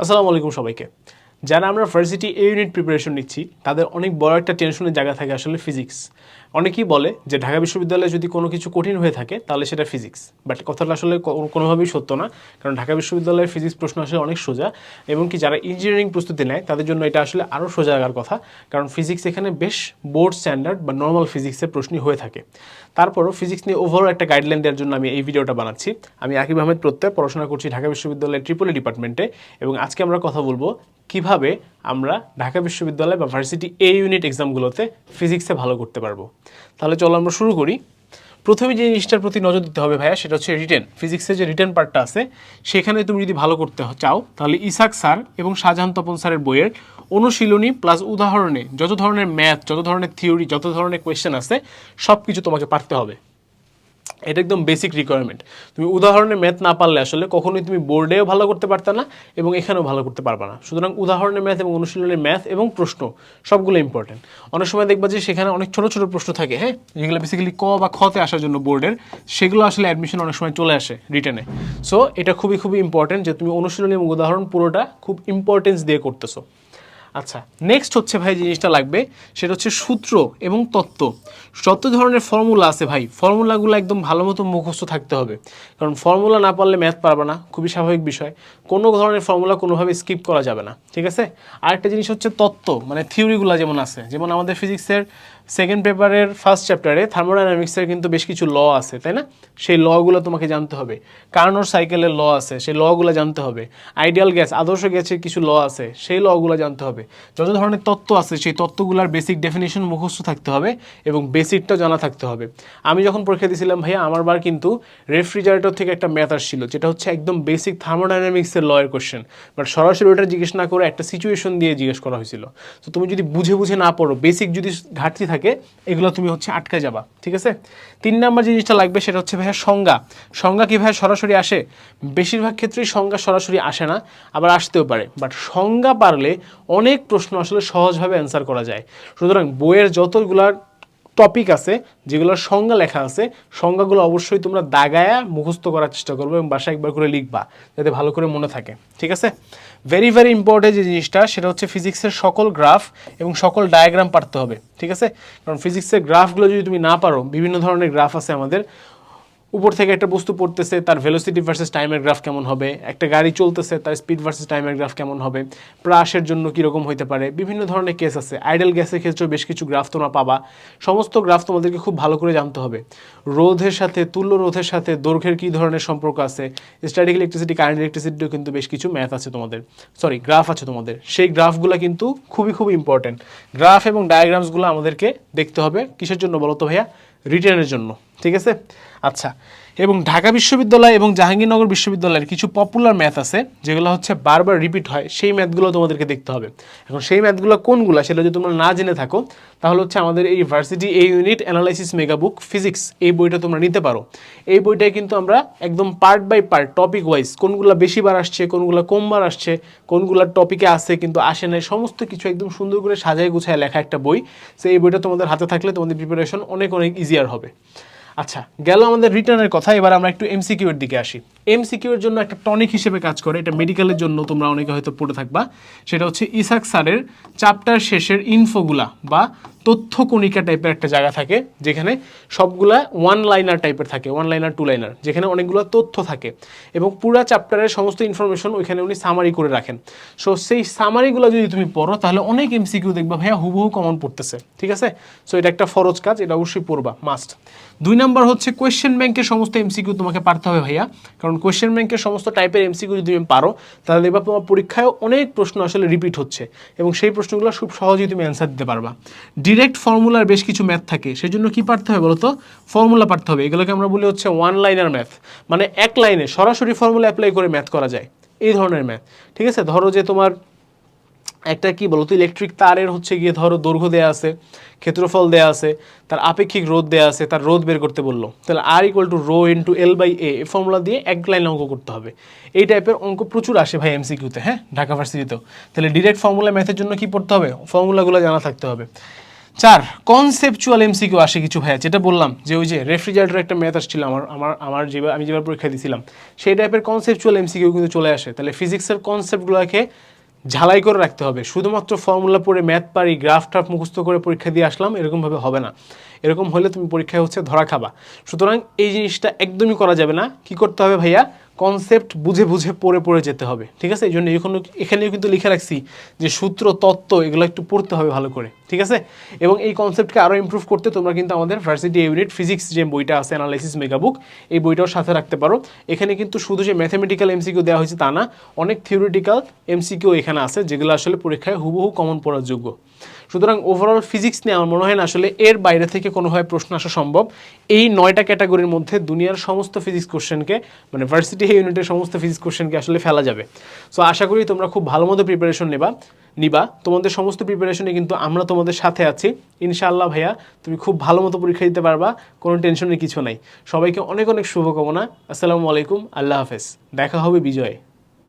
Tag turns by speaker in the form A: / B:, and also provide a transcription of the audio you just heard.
A: আসসালামু আলাইকুম সবাইকে। যারা আমরা ভার্সিটি এ ইউনিট প্রিপারেশন নিচ্ছি তাদের অনেক বড় একটা টেনশনের জায়গা থাকে আসলে ফিজিক্স। অনেকেই বলে যে ঢাকা বিশ্ববিদ্যালয়ে যদি কোনো কিছু কঠিন হয়ে থাকে তাহলে সেটা ফিজিক্স, বাট কথাটা আসলে কোনোভাবেই সত্য না। কারণ ঢাকা বিশ্ববিদ্যালয়ের ফিজিক্স প্রশ্ন আসলে অনেক সোজা, এবং কি যারা ইঞ্জিনিয়ারিং প্রস্তুতি নেয় তাদের জন্য এটা আসলে আরও সোজা লাগার কথা, কারণ ফিজিক্স এখানে বেশ বোর্ড স্ট্যান্ডার্ড বা নর্মাল ফিজিক্সের প্রশ্নই হয়ে থাকে। তারপরও ফিজিক্স নিয়ে ওভারঅল একটা গাইডলাইন দেওয়ার জন্য আমি এই ভিডিওটা বানাচ্ছি। আমি আকিব আহমেদ প্রত্যয়, পড়াশোনা করছি ঢাকা বিশ্ববিদ্যালয়ের ট্রিপলি ডিপার্টমেন্টে, এবং আজকে আমরা কথা বলবো কিভাবে আমরা ঢাকা বিশ্ববিদ্যালয় বা ভার্সিটি এ ইউনিট এক্সামগুলোতে ফিজিক্সে ভালো করতে পারবো। তাহলে চলো আমরা শুরু করি। প্রথমে যে জিনিসটার প্রতি নজর দিতে হবে ভাইয়া, সেটা হচ্ছে রিটেন। ফিজিক্সের যে রিটেন পার্টটা আছে সেখানে তুমি যদি ভালো করতে চাও তাহলে ইসাক স্যার এবং শাহজাহান তপন স্যারের বইয়ের অনুশীলনী প্লাস উদাহরণে যত ধরনের ম্যাথ, যত ধরনের থিওরি, যত ধরনের কোয়েশ্চেন আছে সব কিছু তোমাকে পারতে হবে। এটা একদম বেসিক রিকোয়ারমেন্ট। তুমি উদাহরণে ম্যাথ না পারলে আসলে কখনোই তুমি বোর্ডেও ভালো করতে পারতে না এবং এখানেও ভালো করতে পারবে না। সুতরাং উদাহরণের ম্যাথ এবং অনুশীলনের ম্যাথ এবং প্রশ্ন সবগুলো ইম্পর্টেন্ট। অনেক সময় দেখবা যে সেখানে অনেক ছোট ছোট প্রশ্ন থাকে, হ্যাঁ, যেগুলো বেসিক্যালি ক বা খতে আসার জন্য বোর্ডের, সেগুলো আসলে অ্যাডমিশন অনেক সময় চলে আসে রিটেনে। সো এটা খুবই খুবই ইম্পর্টেন্ট যে তুমি অনুশীলনী এবং উদাহরণ পুরোটা খুব ইম্পর্টেন্স দিয়ে করতেছো। আচ্ছা, নেক্সট হচ্ছে ভাই জিনিসটা লাগবে, সেটা হচ্ছে সূত্র এবং তত্ত্ব। যত ধরনের ফর্মুলা আছে ভাই, ফর্মুলাগুলো একদম ভালো মতো মুখস্থ থাকতে হবে, কারণ ফর্মুলা না পারলে ম্যাথ পারবে না, খুবই স্বাভাবিক বিষয়। কোনো ধরনের ফর্মুলা কোনোভাবে স্কিপ করা যাবে না, ঠিক আছে। আরেকটা জিনিস হচ্ছে তত্ত্ব, মানে থিওরিগুলো যেমন আছে, যেমন আমাদের ফিজিক্সের সেকেন্ড পেপারের ফার্স্ট চ্যাপ্টারে থার্মোডাইনামিক্সের কিন্তু বেশ কিছু ল আছে, তাই না? সেই লগুলো তোমাকে জানতে হবে। কার্নোর সাইকেলের ল আছে, সেই লগুলো জানতে হবে। আইডিয়াল গ্যাস, আদর্শ গ্যাসের কিছু ল আছে, সেই লগুলো জানতে হবে। যত ধরনের তত্ত্ব আছে সেই তত্ত্বগুলোর বেসিক ডেফিনেশন মুখস্থ থাকতে হবে এবং বেসিকটা জানা থাকতে হবে। আমি যখন পরীক্ষা দিয়েছিলাম ভাইয়া, আমার বার কিন্তু রেফ্রিজারেটর থেকে একটা ম্যাথ আসছিল, যেটা হচ্ছে একদম বেসিক থার্মোডাইনামিক্সের লয়ের কোশ্চেন, বাট সরাসরি ওটা জিজ্ঞেস না করে একটা সিচুয়েশন দিয়ে জিজ্ঞেস করা হয়েছিল। তো তুমি যদি বুঝে বুঝে না পড়ো, বেসিক যদি ঘাটতি থাকে, এগুলো তুমি হচ্ছে আটকে যাবা, ঠিক আছে। 3 নাম্বার জিনিসটা লাগবে, সেটা হচ্ছে ভাইয়া সংজ্ঞা। সংজ্ঞা কি ভাইয়া সরাসরি আসে? বেশিরভাগ ক্ষেত্রেই সংজ্ঞা সরাসরি আসে না, আবার আসতেও পারে, বাট সংজ্ঞা পারলে অনেক প্রশ্ন আসলে সহজভাবে অ্যান্সার করা যায়। সুতরাং বইয়ের যতগুলার টপিক আছে যেগুলোর সংজ্ঞা লেখা আছে, সংজ্ঞাগুলো অবশ্যই তোমরা দাগায়া মুখস্থ করার চেষ্টা করবে এবং বাসায় একবার করে লিখবা, যাতে ভালো করে মনে থাকে, ঠিক আছে। ভেরি ভেরি ইম্পর্টেন্ট যে জিনিসটা, সেটা হচ্ছে ফিজিক্সের সকল গ্রাফ এবং সকল ডায়াগ্রাম পারতে হবে, ঠিক আছে। কারণ ফিজিক্সের গ্রাফগুলো যদি তুমি না পারো, বিভিন্ন ধরনের গ্রাফ আছে আমাদের। উপর থেকে একটা বস্তু পড়তেছে, তার ভেলোসিটি ভার্সেস টাইমের গ্রাফ কেমন হবে, একটা গাড়ি চলতেছে, তার স্পিড ভার্সেস টাইমের গ্রাফ কেমন হবে, প্রাসের জন্য কীরকম হতে পারে, বিভিন্ন ধরনের কেস আছে। আইডেল গ্যাসের ক্ষেত্রেও বেশ কিছু গ্রাফ তোমরা পাবা। সমস্ত গ্রাফ তোমাদেরকে খুব ভালো করে জানতে হবে। রোধের সাথে, তুল্য রোধের সাথে দৈর্ঘ্যের কী ধরনের সম্পর্ক আছে, স্ট্যাটিক ইলেকট্রিসিটি, কারেন্ট ইলেকট্রিসিটিও কিন্তু বেশ কিছু ম্যাথ আছে তোমাদের, সরি গ্রাফ আছে তোমাদের। সেই গ্রাফগুলো কিন্তু খুবই খুবই ইম্পর্টেন্ট। গ্রাফ এবং ডায়াগ্রামসগুলো আমাদেরকে দেখতে হবে কিসের জন্য বলো তো ভাইয়া? রিটার্নের জন্য, ঠিক আছে। আচ্ছা, এবং ঢাকা বিশ্ববিদ্যালয় এবং জাহাঙ্গীরনগর বিশ্ববিদ্যালয়ের কিছু পপুলার ম্যাথ আছে যেগুলো হচ্ছে বারবার রিপিট হয়, সেই ম্যাথগুলো তোমাদেরকে দেখতে হবে। এখন সেই ম্যাথগুলো কোনগুলো সেটা যদি তোমরা না জেনে থাকো, তাহলে হচ্ছে আমাদের এই ভার্সিটি এই ইউনিট অ্যানালাইসিস মেগা বুক ফিজিক্স, এই বইটা তোমরা নিতে পারো। এই বইটায় কিন্তু আমরা একদম part by part, topic wise, কোনগুলো বেশিবার আসছে, কোনগুলো কমবার আসছে, কোনগুলো টপিকে আসে কিন্তু আসে নাই, সমস্ত কিছু একদম সুন্দর করে সাজায় গুছায় লেখা একটা বই। সো এই বইটা তোমাদের হাতে থাকলে তোমাদের প্রিপারেশন অনেক অনেক ইজিয়ার হবে। আচ্ছা, গেল আমাদের রিটার্নের কথা, এবার আমরা একটু এমসিকিউ এর দিকে আসি। এমসিকিউ এর জন্য একটা টনিক হিসেবে কাজ করে, এটা মেডিকেলের জন্য তোমরা অনেকে হয়তো পড়ে থাকবা। সেটা হচ্ছে ইসাক স্যারের চ্যাপ্টার শেষের ইনফোগুলা বা তথ্য কণিকা টাইপের একটা জায়গা থাকে, যেখানে সবগুলা ওয়ান লাইনার টাইপের থাকে, ওয়ান লাইনার টু লাইনার, যেখানে অনেকগুলো তথ্য থাকে এবং পুরা চ্যাপ্টারের সমস্ত ইনফরমেশন ওইখানে উনি সামারি করে রাখেন। সো সেই সামারিগুলো যদি তুমি পড়ো তাহলে অনেক এমসিকিউ দেখবা ভাইয়া হুবহু কমন পড়তেছে, ঠিক আছে। সো এটা একটা ফরজ কাজ, এটা অবশ্যই পড়বা, মাস্ট। 2 নাম্বার হচ্ছে কোয়েশ্চেন ব্যাংকের সমস্ত এমসিকিউ তোমাকে পারতে হবে ভাইয়া, কারণ কোয়েশ্চেন ব্যাংকের সমস্ত টাইপের এমসিকিউ যদি তুমি পারো তাহলে দেখবা তোমার পরীক্ষায় অনেক প্রশ্ন আসলে রিপিট হচ্ছে এবং সেই প্রশ্নগুলো খুব সহজেই তুমি অ্যান্সার দিতে পারবা। ডিরেক্ট ফর্মুলার বেশ কিছু ম্যাথ থাকে, সেই জন্য কী পারতে হবে বলো তো? ফর্মুলা পারতে হবে। এগুলোকে আমরা বলি হচ্ছে ওয়ান লাইনার ম্যাথ, মানে এক লাইনে সরাসরি ফর্মুলা অ্যাপ্লাই করে ম্যাথ করা যায়, এই ধরনের ম্যাথ, ঠিক আছে। ধরো যে তোমার একটা কি বলতো, ইলেকট্রিক তারের হচ্ছে গিয়ে ধরো দৈর্ঘ্য দেয়া আছে, ক্ষেত্রফল দেয়া আছে, তার আপেক্ষিক রোধ দেয়া আছে, তার রোধ বের করতে বললো, তাহলে আর equal to rho into L by A, এই ফর্মুলা দিয়ে এক লাইন অঙ্ক করতে হবে। এই টাইপের অঙ্ক প্রচুর আসে ভাই এমসিকিউতে, হ্যাঁ, ঢাকা ভার্সিটিতেও। তাহলে ডিরেক্ট ফর্মুলা ম্যাথের জন্য কি পড়তে হবে? ফর্মুলাগুলো জানা থাকতে হবে। 4 কনসেপচুয়াল এমসিকিউ আসে কিছু ভাইয়া, যেটা বললাম যে ওই যে রেফ্রিজারেটর একটা ম্যাথ আসছিল আমার যেভাবে আমি যেভাবে পরীক্ষা দিয়েছিলাম সেই টাইপের কনসেপচুয়াল এমসিকিউ কিন্তু চলে আসে। তাহলে ফিজিক্সের কনসেপ্টগুলোকে ঝালাই করে রাখতে হবে। শুধুমাত্র ফর্মুলা পড়ে ম্যাথ পারি গ্রাফ টাফ মুখস্থ করে পরীক্ষা দিয়ে আসলাম এরকমভাবে হবে না। এরকম হলে তুমি পরীক্ষায় হচ্ছে ধরা খাবা। সুতরাং এই জিনিসটা একদমই করা যাবে না। কি করতে হবে ভাইয়া, কনসেপ্ট বুঝে বুঝে পড়ে পড়ে যেতে হবে, ঠিক আছে? এই জন্য এখানেও কিন্তু লিখে রাখছি যে সূত্র তত্ত্ব এগুলো একটু পড়তে হবে ভালো করে, ঠিক আছে? এবং এই কনসেপ্টকে আরও ইমপ্রুভ করতে তোমরা কিন্তু আমাদের ভার্সিটি ইউনিট ফিজিক্স যে বইটা আছে অ্যানালাইসিস মেগাবুক, এই বইটাও সাথে রাখতে পারো। এখানে কিন্তু শুধু যে ম্যাথামেটিক্যাল এমসিকিউ দেওয়া হয়েছে তা না, অনেক থিওরিটিক্যাল এমসিকিউ এখানে আছে যেগুলো আসলে পরীক্ষায় হুবহু কমন পড়ার যোগ্য। সুতরাং ওভারঅল ফিজিক্স নিয়ে আমার মনে হয় না আসলে এর বাইরে থেকে কোনোভাবে প্রশ্ন আসা সম্ভব। এই 9টা ক্যাটাগরির মধ্যে দুনিয়ার সমস্ত ফিজিক্স কোশ্চেনকে মানে ভার্সিটি ইউনিটের সমস্ত ফিজিক্স কোশ্চেনকে আসলে ফেলা যাবে। সো আশা করি তোমরা খুব ভালো মতো প্রিপারেশন নিবা। তোমাদের সমস্ত প্রিপারেশনে কিন্তু আমরা তোমাদের সাথে আছি ইনশাআল্লাহ। ভাইয়া তুমি খুব ভালো মতো পরীক্ষা দিতে পারবা, কোনো টেনশনের কিছু নাই। সবাইকে অনেক অনেক শুভকামনা। আসসালামু আলাইকুম, আল্লাহ হাফেজ, দেখা হবে বিজয়।